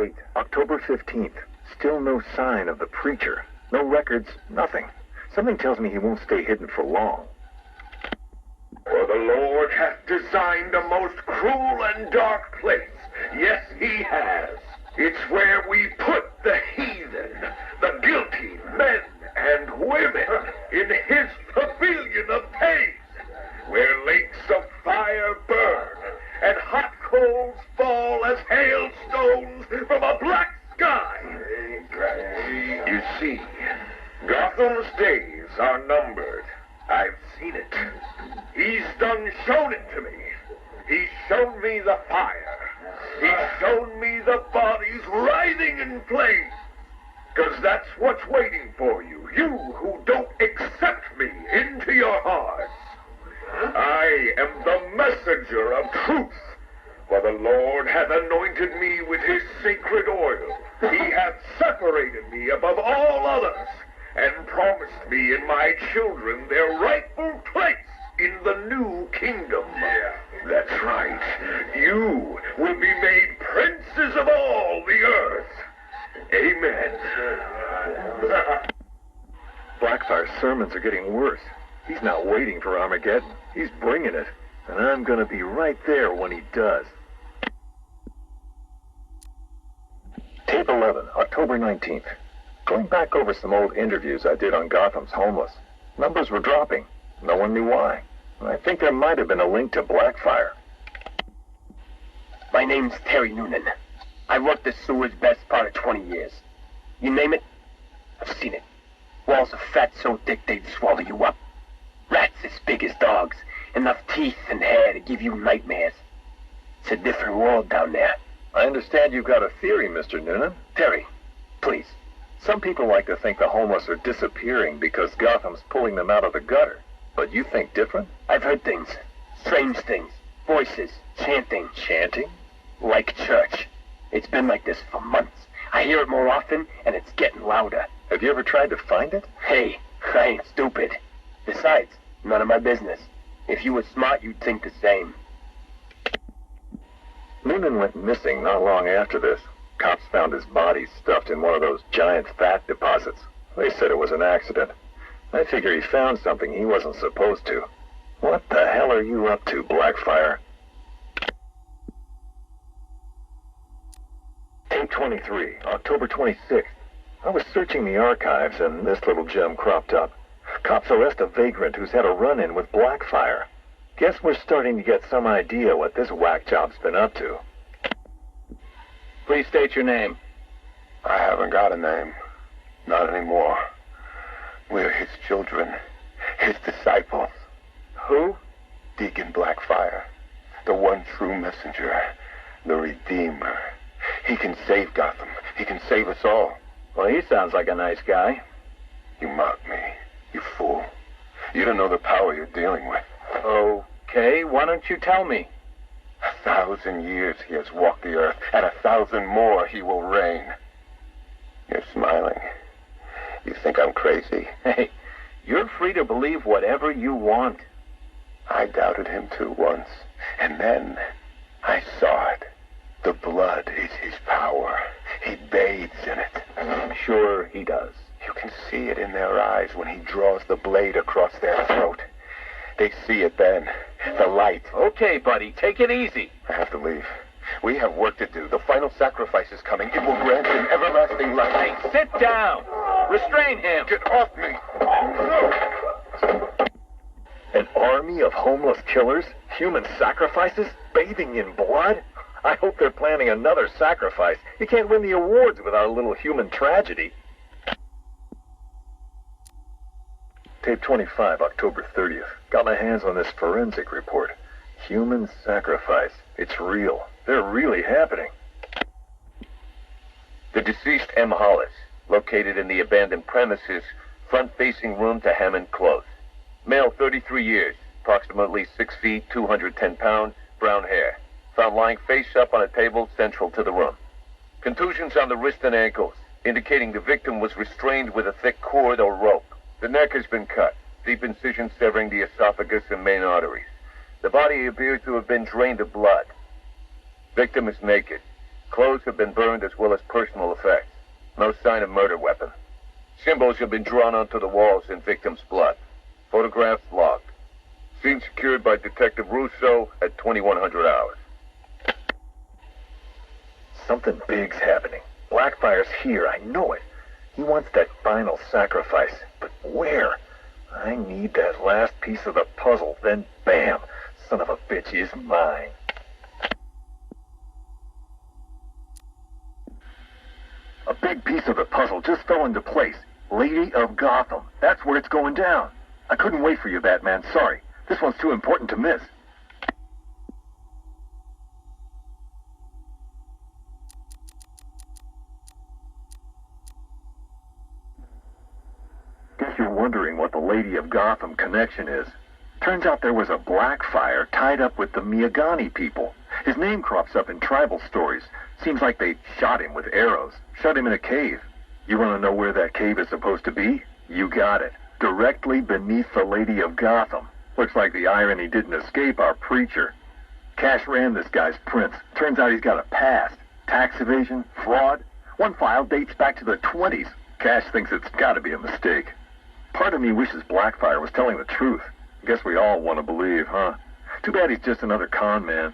8, October 15th. Still no sign of the preacher. No records, nothing. Something tells me he won't stay hidden for long. For the Lord hath designed a most cruel and dark place. Yes, he has. It's where we put the heathen, the guilty men and women, in his pavilion of pain, where lakes of fire burn and hot coals fall as hailstones from a black sky. You see, Gotham's days are numbered. I've seen it. He's done shown it to me. He's shown me the fire. He's shown me the bodies writhing in flames. 'Cause that's what's waiting for you, you who don't accept me into your hearts. I am the messenger of truth, for the Lord hath anointed me with his sacred oil. He hath separated me above all others, and promised me and my children their rightful place in the new kingdom. Yeah. That's right. You will be made princes of all the earth. Amen. Blackfire's sermons are getting worse. He's not waiting for Armageddon. He's bringing it. And I'm going to be right there when he does. Tape 11, October 19th. Going back over some old interviews I did on Gotham's homeless. Numbers were dropping. No one knew why. I think there might have been a link to Blackfire. My name's Terry Noonan. I worked the sewers best part of 20 years. You name it, I've seen it. Walls of fat so thick they'd swallow you up. Rats as big as dogs. Enough teeth and hair to give you nightmares. It's a different world down there. I understand you've got a theory, Mr. Noonan. Terry, please. Some people like to think the homeless are disappearing because Gotham's pulling them out of the gutter. But you think different? I've heard things. Strange things. Voices. Chanting. Chanting? Like church. It's been like this for months. I hear it more often, and it's getting louder. Have you ever tried to find it? Hey, I ain't stupid. Besides, none of my business. If you were smart, you'd think the same. Noonan went missing not long after this. Cops found his body stuffed in one of those giant fat deposits. They said it was an accident. I figure he found something he wasn't supposed to. What the hell are you up to, Blackfire? Tape 23, October 26th. I was searching the archives and this little gem cropped up. Cops arrest a vagrant who's had a run-in with Blackfire. Guess we're starting to get some idea what this whack job's been up to. Please state your name. I haven't got a name. Not anymore. We're his children. His disciples. Who? Deacon Blackfire. The one true messenger. The Redeemer. He can save Gotham. He can save us all. Well, he sounds like a nice guy. You mock me, you fool. You don't know the power you're dealing with. Okay, why don't you tell me? 1,000 years he has walked the earth, and 1,000 more he will reign. You're smiling. You think I'm crazy? Hey, you're free to believe whatever you want. I doubted him too once, and then I saw it. The blood is his power. He bathes in it. I'm sure he does. You can see it in their eyes when he draws the blade across their throat. They see it then. The light. Okay, buddy, take it easy. I have to leave. We have work to do. The final sacrifice is coming. It will grant him everlasting life. Hey, sit down. Restrain him. Get off me. An army of homeless killers? Human sacrifices? Bathing in blood? I hope they're planning another sacrifice. You can't win the awards without a little human tragedy. Tape 25, October 30th. Got my hands on this forensic report. Human sacrifice. It's real. They're really happening. The deceased M. Hollis, located in the abandoned premises, front-facing room to Hammond Close. Male, 33 years, approximately 6 feet, 210 pounds, brown hair. Found lying face up on a table central to the room. Contusions on the wrist and ankles, indicating the victim was restrained with a thick cord or rope. The neck has been cut, deep incision severing the esophagus and main arteries. The body appears to have been drained of blood. Victim is naked. Clothes have been burned as well as personal effects. No sign of murder weapon. Symbols have been drawn onto the walls in victim's blood. Photographs logged. Scene secured by Detective Russo at 2100 hours. Something big's happening. Blackfire's here, I know it. He wants that final sacrifice, but where? I need that last piece of the puzzle, then bam! Son of a bitch is mine. A big piece of the puzzle just fell into place. Lady of Gotham. That's where it's going down. I couldn't wait for you, Batman. Sorry. This one's too important to miss. Guess you're wondering what the Lady of Gotham connection is. Turns out there was a Blackfire tied up with the Miyagani people. His name crops up in tribal stories. Seems like they shot him with arrows, shut him in a cave. You want to know where that cave is supposed to be? You got it. Directly beneath the Lady of Gotham. Looks like the irony didn't escape our preacher. Cash ran this guy's prints. Turns out he's got a past. Tax evasion, fraud. One file dates back to the 20s. Cash thinks it's got to be a mistake. Part of me wishes Blackfire was telling the truth. Guess we all want to believe, huh? Too bad he's just another con man.